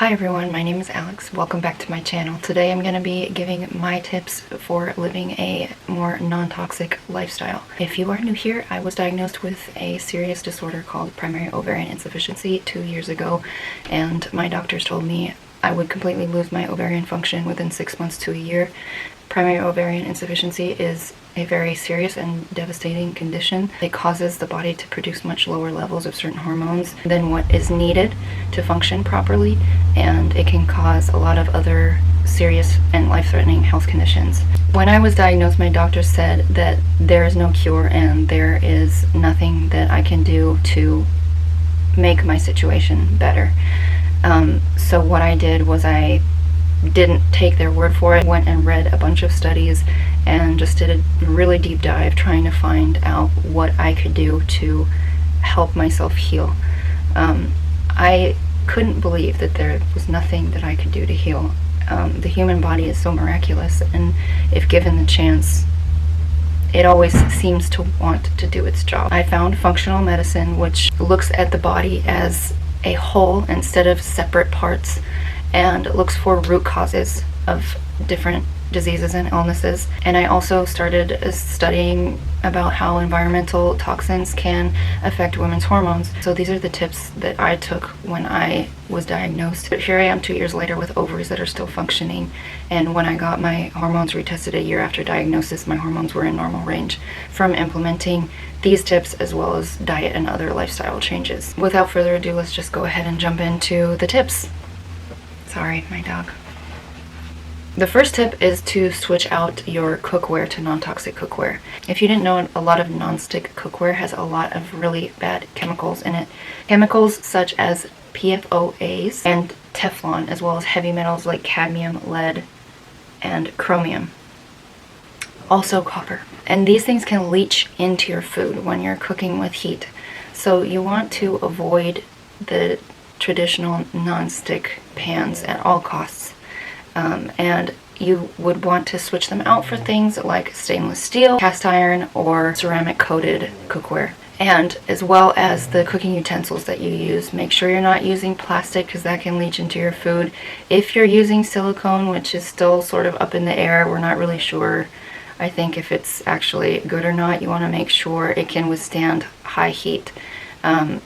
Hi everyone, my name is Alex. Welcome back to my channel. Today I'm going to be giving my tips for living a more non-toxic lifestyle. If you are new here, I was diagnosed with a serious disorder called primary ovarian insufficiency 2 years ago, and my doctors told me I would completely lose my ovarian function within 6 months to a year. Primary ovarian insufficiency is a very serious and devastating condition. It causes the body to produce much lower levels of certain hormones than what is needed to function properly, and it can cause a lot of other serious and life-threatening health conditions. When I was diagnosed, my doctor said that there is no cure and there is nothing that I can do to make my situation better. So what I did was I didn't take their word for it. Went and read a bunch of studies and just did a really deep dive trying to find out what I could do to help myself heal. I couldn't believe that there was nothing that I could do to heal. The human body is so miraculous, and if given the chance, it always seems to want to do its job. I found functional medicine, which looks at the body as a whole instead of separate parts, and looks for root causes of different diseases and illnesses. And I also started studying about how environmental toxins can affect women's hormones. So these are the tips that I took when I was diagnosed. But here I am 2 years later with ovaries that are still functioning, and when I got my hormones retested a year after diagnosis, my hormones were in normal range from implementing these tips as well as diet and other lifestyle changes. Without further ado, let's just go ahead and jump into the tips. Sorry, my dog. The first tip is to switch out your cookware to non-toxic cookware. If you didn't know, a lot of non-stick cookware has a lot of really bad chemicals in it. Chemicals such as PFOAs and Teflon, as well as heavy metals like cadmium, lead, and chromium. Also copper. And these things can leach into your food when you're cooking with heat. So you want to avoid the traditional non-stick pans at all costs, and you would want to switch them out for things like stainless steel, cast iron, or ceramic coated cookware. And as well as the cooking utensils that you use, make sure you're not using plastic because that can leach into your food. If you're using silicone, which is still sort of up in the air, we're not really sure, I think, if it's actually good or not. You want to make sure it can withstand high heat.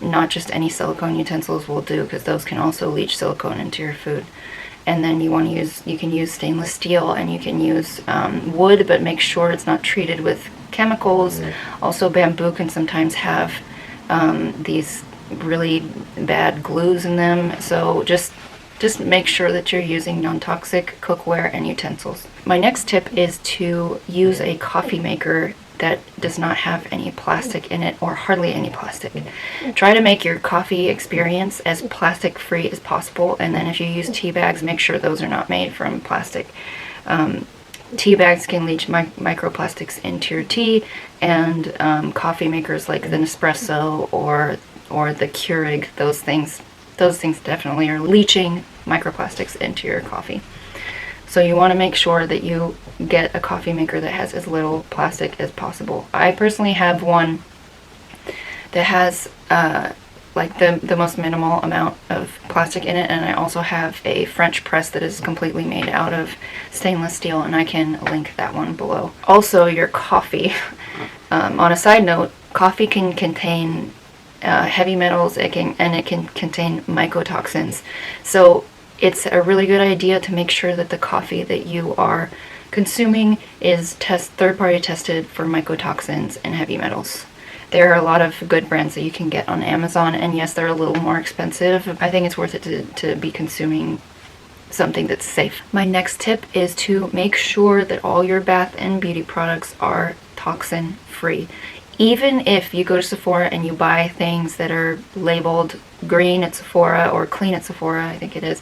Not just any silicone utensils will do, because those can also leach silicone into your food. And then you can use stainless steel, and you can use wood, but make sure it's not treated with chemicals. Also, bamboo can sometimes have these really bad glues in them, so just make sure that you're using non-toxic cookware and utensils. My next tip is to use a coffee maker that does not have any plastic in it, or hardly any plastic. Try to make your coffee experience as plastic free as possible, and then if you use tea bags, make sure those are not made from plastic. Tea bags can leach microplastics into your tea, and coffee makers like the Nespresso or the Keurig, those things definitely are leaching microplastics into your coffee. So you want to make sure that you get a coffee maker that has as little plastic as possible. I personally have one that has like the most minimal amount of plastic in it, and I also have a French press that is completely made out of stainless steel, and I can link that one below. Also, your coffee. On a side note, coffee can contain heavy metals, and it can contain mycotoxins. So it's a really good idea to make sure that the coffee that you are consuming is third-party tested for mycotoxins and heavy metals. There are a lot of good brands that you can get on Amazon, and yes, they're a little more expensive. I think it's worth it to be consuming something that's safe. My next tip is to make sure that all your bath and beauty products are toxin-free. Even if you go to Sephora and you buy things that are labeled green at Sephora or clean at Sephora, I think it is,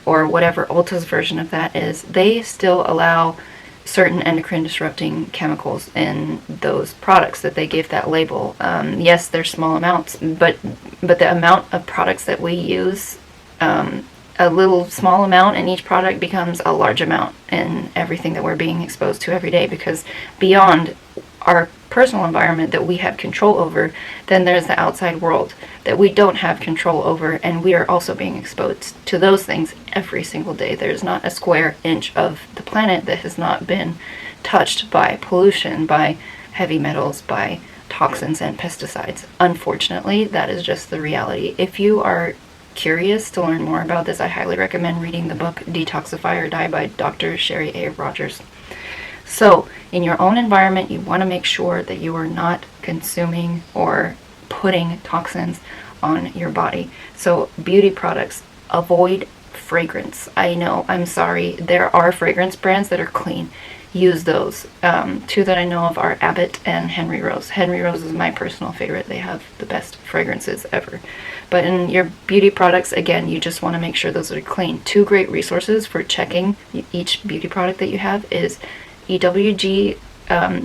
or whatever Ulta's version of that is, they still allow certain endocrine disrupting chemicals in those products that they give that label. Yes, they're small amounts, but the amount of products that we use, a little small amount in each product becomes a large amount in everything that we're being exposed to every day, because beyond our personal environment that we have control over, then there's the outside world that we don't have control over, and we are also being exposed to those things every single day. There's not a square inch of the planet that has not been touched by pollution, by heavy metals, by toxins and pesticides. Unfortunately, that is just the reality. If you are curious to learn more about this, I highly recommend reading the book Detoxify or Die by Dr. Sherry A. Rogers. So, in your own environment, you want to make sure that you are not consuming or putting toxins on your body. So, beauty products, avoid fragrance. I know, I'm sorry, there are fragrance brands that are clean. Use those. Two that I know of are Abbott and Henry Rose. Henry Rose is my personal favorite. They have the best fragrances ever. But in your beauty products, again, you just want to make sure those are clean. Two great resources for checking each beauty product that you have is EWG,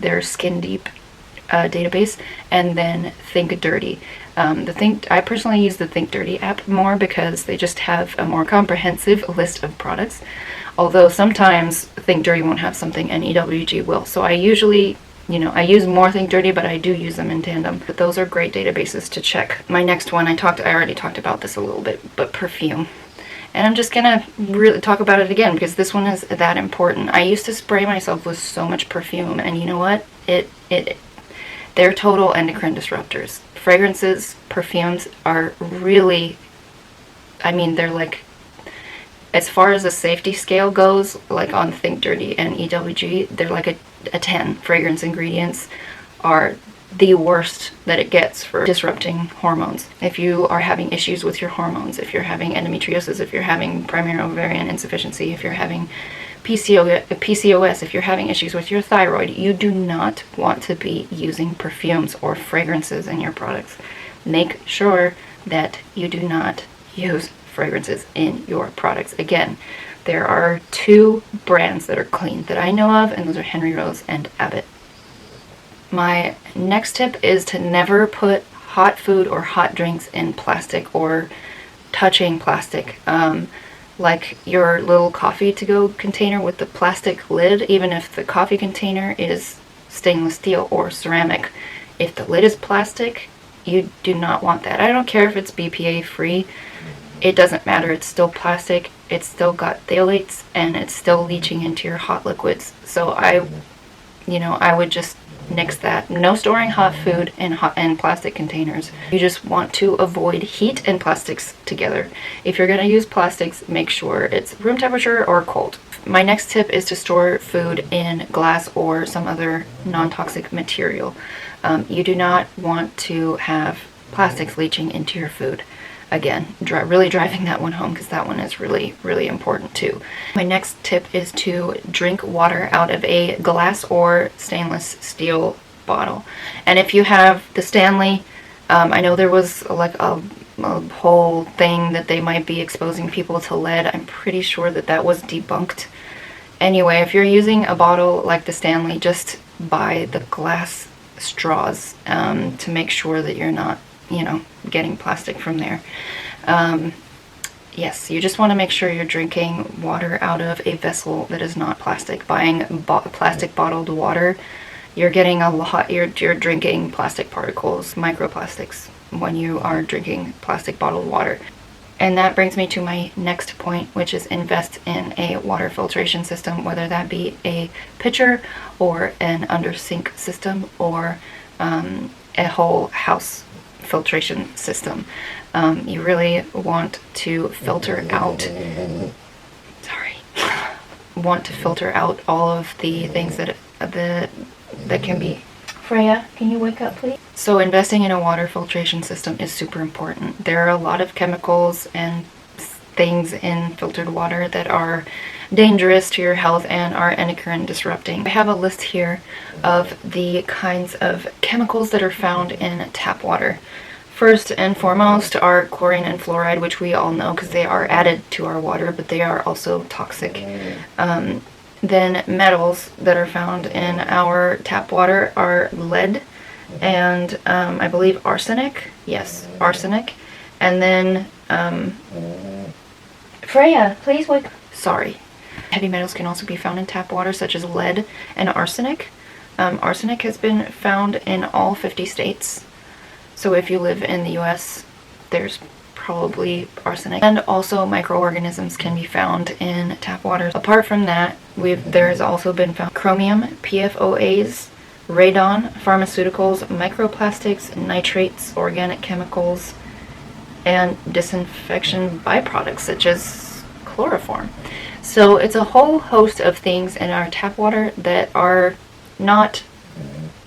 their Skin Deep database, and then Think Dirty. I personally use the Think Dirty app more because they just have a more comprehensive list of products. Although sometimes Think Dirty won't have something and EWG will. So I usually, I use more Think Dirty, but I do use them in tandem. But those are great databases to check. My next one, I already talked about this a little bit, but Perfume. And I'm just gonna really talk about it again because this one is that important. I used to spray myself with so much perfume, and you know what? They're total endocrine disruptors. Fragrances, perfumes are really, they're like, as far as the safety scale goes, like on Think Dirty and EWG, they're like a 10. Fragrance ingredients are the worst that it gets for disrupting hormones. If you are having issues with your hormones, if you're having endometriosis, if you're having primary ovarian insufficiency, if you're having PCOS, if you're having issues with your thyroid, you do not want to be using perfumes or fragrances in your products. Make sure that you do not use fragrances in your products. Again, there are two brands that are clean that I know of, and those are Henry Rose and Abbott. My next tip is to never put hot food or hot drinks in plastic or touching plastic. Like your little coffee to-go container with the plastic lid, even if the coffee container is stainless steel or ceramic. If the lid is plastic, you do not want that. I don't care if it's BPA free. It doesn't matter. It's still plastic. It's still got phthalates, and it's still leaching into your hot liquids. So I would just nix that. No storing hot food in plastic containers. You just want to avoid heat and plastics together. If you're going to use plastics, make sure it's room temperature or cold. My next tip is to store food in glass or some other non-toxic material. You do not want to have plastics leaching into your food. Again, really driving that one home because that one is really, really important too. My next tip is to drink water out of a glass or stainless steel bottle. And if you have the Stanley, I know there was like a whole thing that they might be exposing people to lead. I'm pretty sure that was debunked. Anyway, if you're using a bottle like the Stanley, just buy the glass straws to make sure that you're not getting plastic from there. Yes, you just want to make sure you're drinking water out of a vessel that is not plastic. Buying plastic bottled water, you're getting you're drinking plastic particles, microplastics, when you are drinking plastic bottled water. And that brings me to my next point, which is invest in a water filtration system, whether that be a pitcher or an under sink system or a whole house filtration system. You really want to filter out all of the things that can be. Freya, can you wake up please? So investing in a water filtration system is super important. There are a lot of chemicals and things in filtered water that are dangerous to your health and are endocrine disrupting. I have a list here of the kinds of chemicals that are found in tap water. First and foremost are chlorine and fluoride, which we all know because they are added to our water, but they are also toxic. Then metals that are found in our tap water are lead and I believe arsenic. Yes, arsenic. And then Freya, please wake. Sorry. Heavy metals can also be found in tap water, such as lead and arsenic. Arsenic has been found in all 50 states. So if you live in the US, there's probably arsenic. And also microorganisms can be found in tap water. Apart from that, there's also been found chromium, PFOAs, radon, pharmaceuticals, microplastics, nitrates, organic chemicals, and disinfection byproducts such as chloroform. So it's a whole host of things in our tap water that are not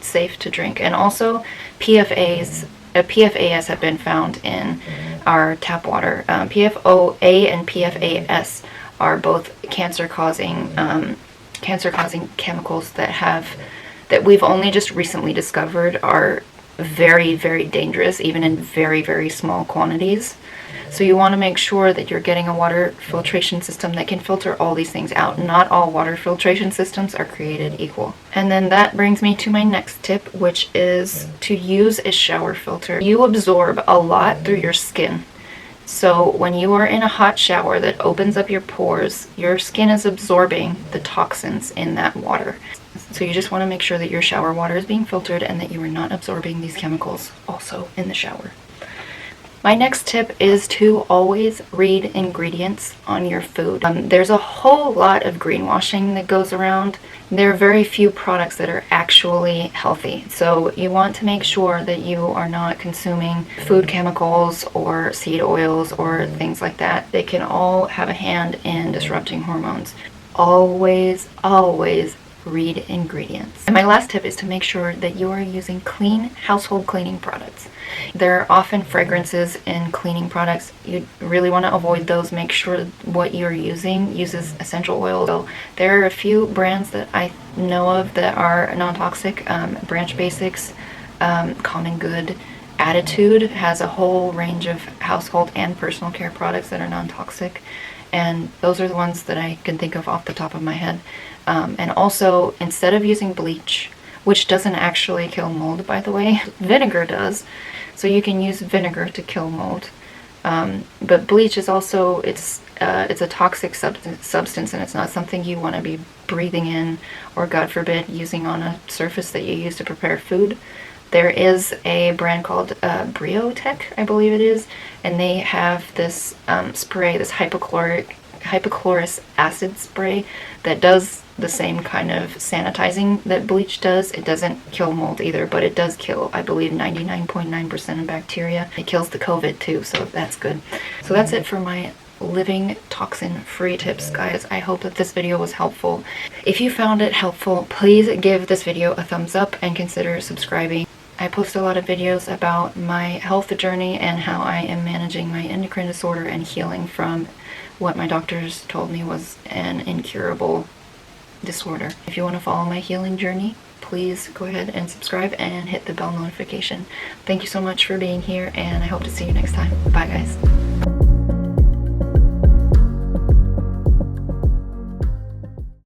safe to drink. And also PFAS have been found in our tap water. PFOA and PFAS are both cancer-causing chemicals that we've only just recently discovered are very, very dangerous, even in very, very small quantities. So you want to make sure that you're getting a water filtration system that can filter all these things out. Not all water filtration systems are created equal. And then that brings me to my next tip, which is to use a shower filter. You absorb a lot through your skin. So when you are in a hot shower that opens up your pores, your skin is absorbing the toxins in that water. So you just want to make sure that your shower water is being filtered and that you are not absorbing these chemicals also in the shower. My next tip is to always read ingredients on your food. There's a whole lot of greenwashing that goes around. There are very few products that are actually healthy. So you want to make sure that you are not consuming food chemicals or seed oils or things like that. They can all have a hand in disrupting hormones. Always, always read ingredients. And my last tip is to make sure that you are using clean household cleaning products. There are often fragrances in cleaning products. You really want to avoid those. Make sure what you're using uses essential oils. So there are a few brands that I know of that are non-toxic. Branch Basics, Common Good, Attitude has a whole range of household and personal care products that are non-toxic. And those are the ones that I can think of off the top of my head. And also, instead of using bleach, which doesn't actually kill mold, by the way, vinegar does. So you can use vinegar to kill mold. But bleach is also, it's a toxic substance, and it's not something you want to be breathing in or, God forbid, using on a surface that you use to prepare food. There is a brand called Briotech, I believe it is, and they have this spray, this hypochlorous acid spray that does the same kind of sanitizing that bleach does. It doesn't kill mold either, but it does kill, I believe, 99.9% of bacteria. It kills the COVID too, so that's good. So that's it for my living toxin-free tips, guys. I hope that this video was helpful. If you found it helpful, please give this video a thumbs up and consider subscribing. I post a lot of videos about my health journey and how I am managing my endocrine disorder and healing from what my doctors told me was an incurable disorder. If you want to follow my healing journey, please go ahead and subscribe and hit the bell notification. Thank you so much for being here, and I hope to see you next time. Bye, guys.